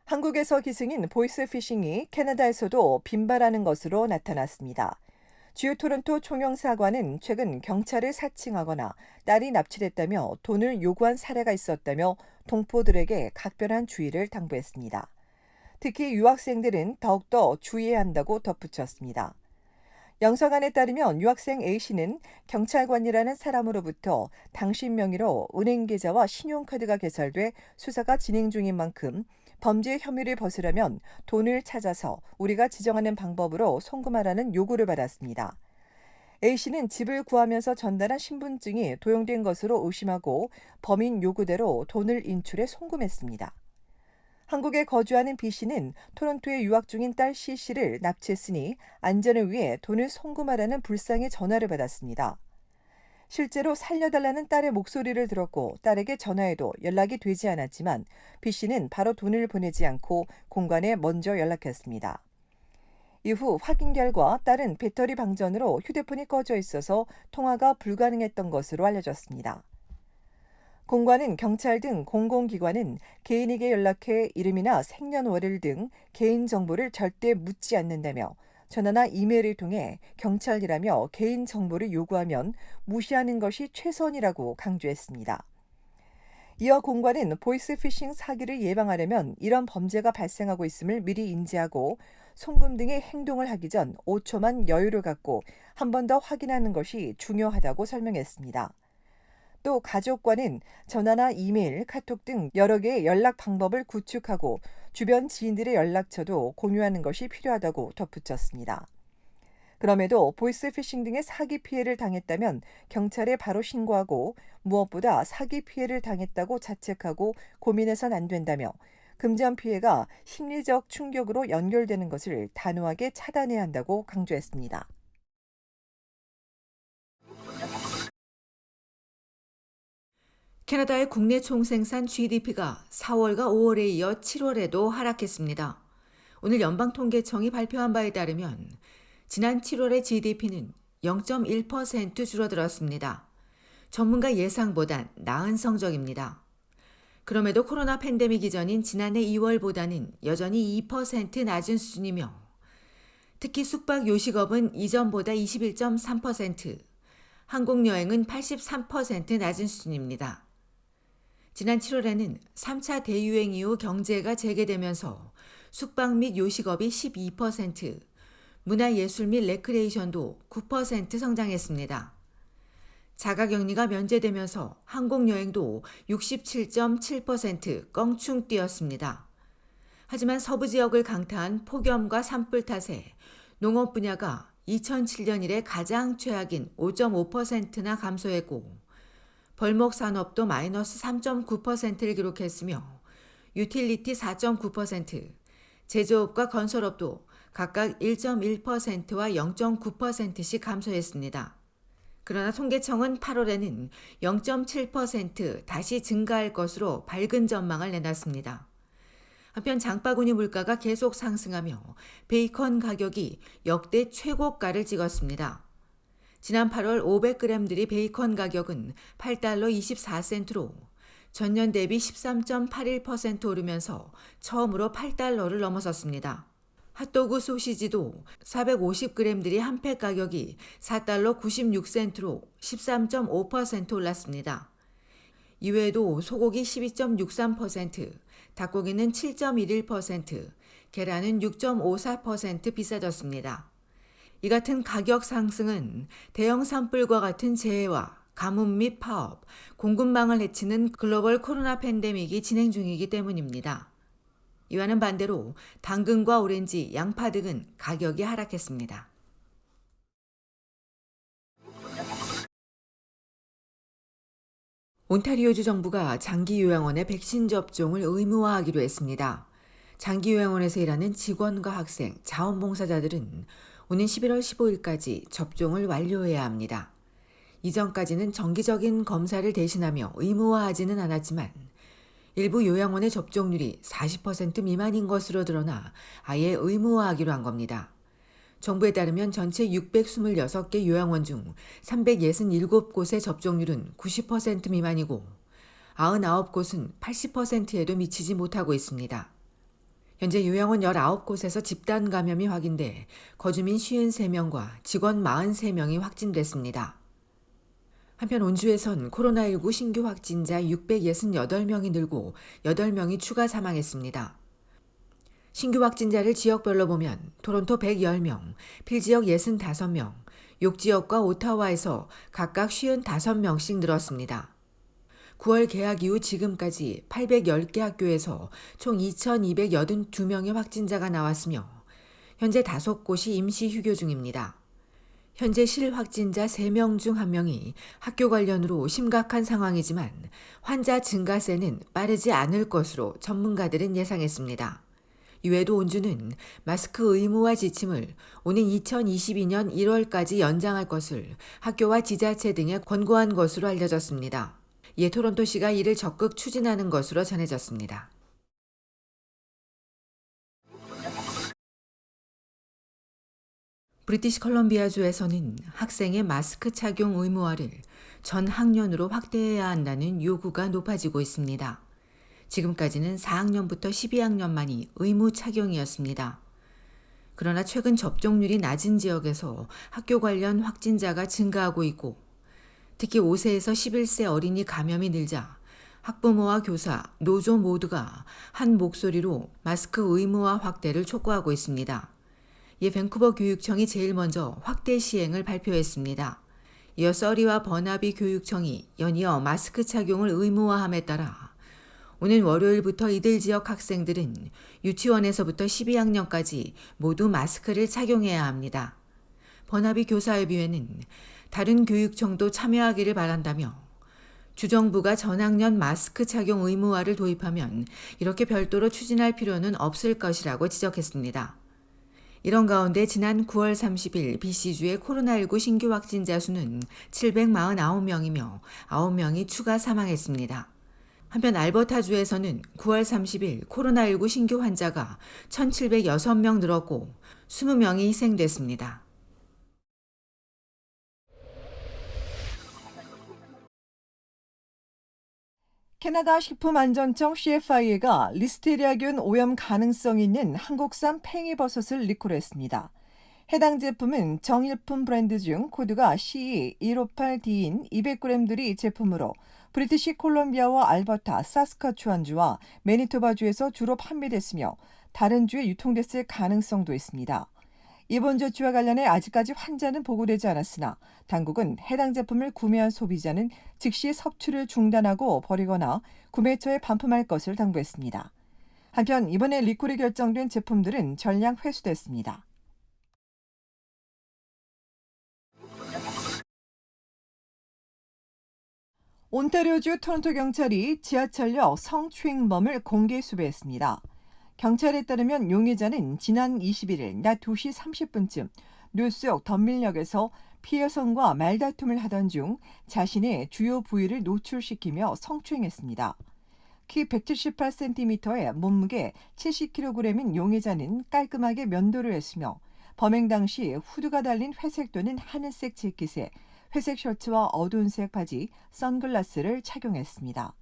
한국에서 기승인 보이스피싱이 캐나다에서도 빈발하는 것으로 나타났습니다. 주요 토론토 총영사관은 최근 경찰을 사칭하거나 딸이 납치됐다며 돈을 요구한 사례가 있었다며 동포들에게 각별한 주의를 당부했습니다. 특히 유학생들은 더욱더 주의해야 한다고 덧붙였습니다. 영사관에 따르면 유학생 A씨는 경찰관이라는 사람으로부터 당신 명의로 은행 계좌와 신용카드가 개설돼 수사가 진행 중인 만큼 범죄 혐의를 벗으려면 돈을 찾아서 우리가 지정하는 방법으로 송금하라는 요구를 받았습니다. A씨는 집을 구하면서 전달한 신분증이 도용된 것으로 의심하고 범인 요구대로 돈을 인출해 송금했습니다. 한국에 거주하는 B씨는 토론토에 유학 중인 딸 C씨를 납치했으니 안전을 위해 돈을 송금하라는 불상의 전화를 받았습니다. 실제로 살려달라는 딸의 목소리를 들었고 딸에게 전화해도 연락이 되지 않았지만 B씨는 바로 돈을 보내지 않고 공관에 먼저 연락했습니다. 이후 확인 결과 딸은 배터리 방전으로 휴대폰이 꺼져 있어서 통화가 불가능했던 것으로 알려졌습니다. 공관은 경찰 등 공공기관은 개인에게 연락해 이름이나 생년월일 등 개인정보를 절대 묻지 않는다며 전화나 이메일을 통해 경찰이라며 개인정보를 요구하면 무시하는 것이 최선이라고 강조했습니다. 이어 공관은 보이스피싱 사기를 예방하려면 이런 범죄가 발생하고 있음을 미리 인지하고 송금 등의 행동을 하기 전 5초만 여유를 갖고 한 번 더 확인하는 것이 중요하다고 설명했습니다. 또 가족과는 전화나 이메일, 카톡 등 여러 개의 연락 방법을 구축하고 주변 지인들의 연락처도 공유하는 것이 필요하다고 덧붙였습니다. 그럼에도 보이스피싱 등의 사기 피해를 당했다면 경찰에 바로 신고하고 무엇보다 사기 피해를 당했다고 자책하고 고민해선 안 된다며 금전 피해가 심리적 충격으로 연결되는 것을 단호하게 차단해야 한다고 강조했습니다. 캐나다의 국내 총생산 GDP가 4월과 5월에 이어 7월에도 하락했습니다. 오늘 연방통계청이 발표한 바에 따르면 지난 7월의 GDP는 0.1% 줄어들었습니다. 전문가 예상보단 나은 성적입니다. 그럼에도 코로나 팬데믹 이전인 지난해 2월보다는 여전히 2% 낮은 수준이며 특히 숙박 요식업은 이전보다 21.3%, 항공여행은 83% 낮은 수준입니다. 지난 7월에는 3차 대유행 이후 경제가 재개되면서 숙박 및 요식업이 12%, 문화예술 및 레크레이션도 9% 성장했습니다. 자가격리가 면제되면서 항공여행도 67.7% 껑충 뛰었습니다. 하지만 서부 지역을 강타한 폭염과 산불 탓에 농업 분야가 2007년 이래 가장 최악인 5.5%나 감소했고 벌목 산업도 마이너스 3.9%를 기록했으며 유틸리티 4.9%, 제조업과 건설업도 각각 1.1%와 0.9%씩 감소했습니다. 그러나 통계청은 8월에는 0.7% 다시 증가할 것으로 밝은 전망을 내놨습니다. 한편 장바구니 물가가 계속 상승하며 베이컨 가격이 역대 최고가를 찍었습니다. 지난 8월 500g들이 베이컨 가격은 8달러 24센트로 전년 대비 13.81% 오르면서 처음으로 8달러를 넘어섰습니다. 핫도그 소시지도 450g들이 한 팩 가격이 4달러 96센트로 13.5% 올랐습니다. 이외에도 소고기 12.63%, 닭고기는 7.11%, 계란은 6.54% 비싸졌습니다. 이 같은 가격 상승은 대형 산불과 같은 재해와 가뭄 및 파업, 공급망을 해치는 글로벌 코로나 팬데믹이 진행 중이기 때문입니다. 이와는 반대로 당근과 오렌지, 양파 등은 가격이 하락했습니다. 온타리오주 정부가 장기요양원의 백신 접종을 의무화하기로 했습니다. 장기요양원에서 일하는 직원과 학생, 자원봉사자들은 오는 11월 15일까지 접종을 완료해야 합니다. 이전까지는 정기적인 검사를 대신하며 의무화하지는 않았지만 일부 요양원의 접종률이 40% 미만인 것으로 드러나 아예 의무화하기로 한 겁니다. 정부에 따르면 전체 626개 요양원 중 367곳의 접종률은 90% 미만이고 99곳은 80%에도 미치지 못하고 있습니다. 현재 요양원 19곳에서 집단 감염이 확인돼 거주민 53명과 직원 43명이 확진됐습니다. 한편 온주에선 코로나19 신규 확진자 668명이 늘고 8명이 추가 사망했습니다. 신규 확진자를 지역별로 보면 토론토 110명, 필지역 65명, 욕지역과 오타와에서 각각 55명씩 늘었습니다. 9월 개학 이후 지금까지 810개 학교에서 총 2,282명의 확진자가 나왔으며 현재 5곳이 임시 휴교 중입니다. 현재 실확진자 3명 중 1명이 학교 관련으로 심각한 상황이지만 환자 증가세는 빠르지 않을 것으로 전문가들은 예상했습니다. 이외에도 온주는 마스크 의무화 지침을 오는 2022년 1월까지 연장할 것을 학교와 지자체 등에 권고한 것으로 알려졌습니다. 이에 토론토시가 이를 적극 추진하는 것으로 전해졌습니다. 브리티시 컬럼비아주에서는 학생의 마스크 착용 의무화를 전 학년으로 확대해야 한다는 요구가 높아지고 있습니다. 지금까지는 4학년부터 12학년만이 의무 착용이었습니다. 그러나 최근 접종률이 낮은 지역에서 학교 관련 확진자가 증가하고 있고 특히 5세에서 11세 어린이 감염이 늘자 학부모와 교사, 노조 모두가 한 목소리로 마스크 의무화 확대를 촉구하고 있습니다. 이에 밴쿠버 교육청이 제일 먼저 확대 시행을 발표했습니다. 이어 서리와 버나비 교육청이 연이어 마스크 착용을 의무화함에 따라 오는 월요일부터 이들 지역 학생들은 유치원에서부터 12학년까지 모두 마스크를 착용해야 합니다. 버나비 교사협의회는 다른 교육청도 참여하기를 바란다며 주정부가 전학년 마스크 착용 의무화를 도입하면 이렇게 별도로 추진할 필요는 없을 것이라고 지적했습니다. 이런 가운데 지난 9월 30일 BC주의 코로나19 신규 확진자 수는 749명이며 9명이 추가 사망했습니다. 한편 알버타주에서는 9월 30일 코로나19 신규 환자가 1,706명 늘었고 20명이 희생됐습니다. 캐나다 식품안전청 CFIA가 리스테리아균 오염 가능성이 있는 한국산 팽이버섯을 리콜했습니다. 해당 제품은 정일품 브랜드 중 코드가 CE158D인 200g들이 제품으로 브리티시 콜롬비아와 알버타, 사스카추안주와 매니토바주에서 주로 판매됐으며 다른 주에 유통됐을 가능성도 있습니다. 이번 조치와 관련해 아직까지 환자는 보고되지 않았으나 당국은 해당 제품을 구매한 소비자는 즉시 섭취를 중단하고 버리거나 구매처에 반품할 것을 당부했습니다. 한편 이번에 리콜이 결정된 제품들은 전량 회수됐습니다. 온타리오주 토론토 경찰이 지하철역 성추행범을 공개 수배했습니다. 경찰에 따르면 용의자는 지난 21일 낮 2시 30분쯤 뉴스역 덤밀역에서 피해 여성과 말다툼을 하던 중 자신의 주요 부위를 노출시키며 성추행했습니다. 키 178cm에 몸무게 70kg인 용의자는 깔끔하게 면도를 했으며 범행 당시 후드가 달린 회색 또는 하늘색 재킷에 회색 셔츠와 어두운색 바지, 선글라스를 착용했습니다.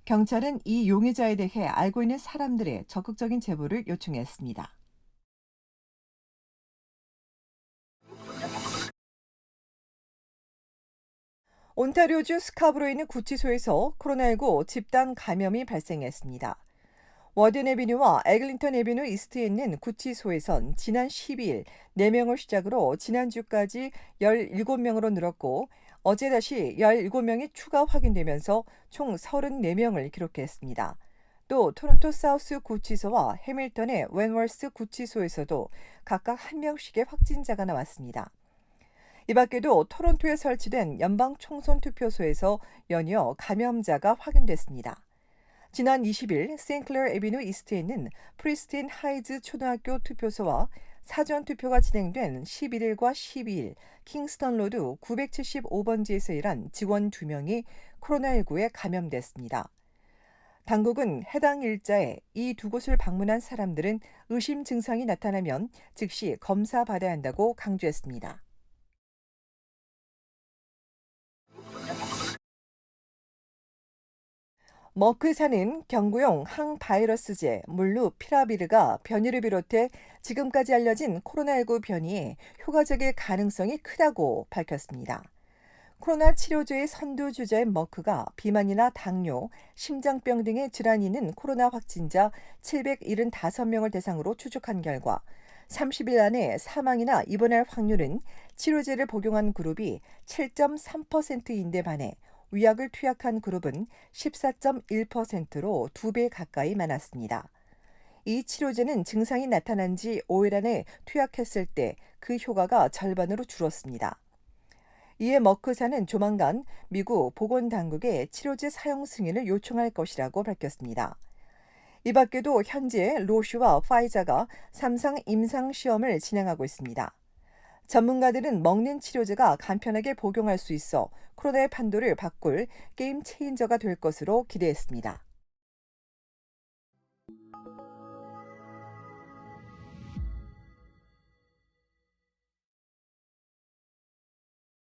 경찰은 이 용의자에 대해 알고 있는 사람들의 적극적인 제보를 요청했습니다. 온타리오주 스카브로에 있는 구치소에서 코로나19 집단 감염이 발생했습니다. 워든 애비뉴와 에글린턴 애비뉴 이스트에 있는 구치소에선 지난 12일 4명을 시작으로 지난주까지 17명으로 늘었고 어제 다시 17명이 추가 확인되면서 총 34명을 기록했습니다. 또 토론토 사우스 구치소와 해밀턴의 웬월스 구치소에서도 각각 1명씩의 확진자가 나왔습니다. 이 밖에도 토론토에 설치된 연방 총선 투표소에서 연이어 감염자가 확인됐습니다. 지난 20일 세인클레어 애비뉴 이스트에 있는 프리스틴 하이즈 초등학교 투표소와 사전 투표가 진행된 11일과 12일 킹스턴 로드 975번지에서 일한 직원 2명이 코로나19에 감염됐습니다. 당국은 해당 일자에 이 두 곳을 방문한 사람들은 의심 증상이 나타나면 즉시 검사받아야 한다고 강조했습니다. 머크사는 경구용 항바이러스제 몰누피라비르가 변이를 비롯해 지금까지 알려진 코로나19 변이에 효과적일 가능성이 크다고 밝혔습니다. 코로나 치료제의 선두주자인 머크가 비만이나 당뇨, 심장병 등의 질환이 있는 코로나 확진자 775명을 대상으로 추적한 결과 30일 안에 사망이나 입원할 확률은 치료제를 복용한 그룹이 7.3%인데 반해 위약을 투약한 그룹은 14.1%로 2배 가까이 많았습니다. 이 치료제는 증상이 나타난 지 5일 안에 투약했을 때 그 효과가 절반으로 줄었습니다. 이에 머크사는 조만간 미국 보건당국에 치료제 사용 승인을 요청할 것이라고 밝혔습니다. 이 밖에도 현재 로슈와 파이자가 3상 임상시험을 진행하고 있습니다. 전문가들은 먹는 치료제가 간편하게 복용할 수 있어 코로나의 판도를 바꿀 게임 체인저가 될 것으로 기대했습니다.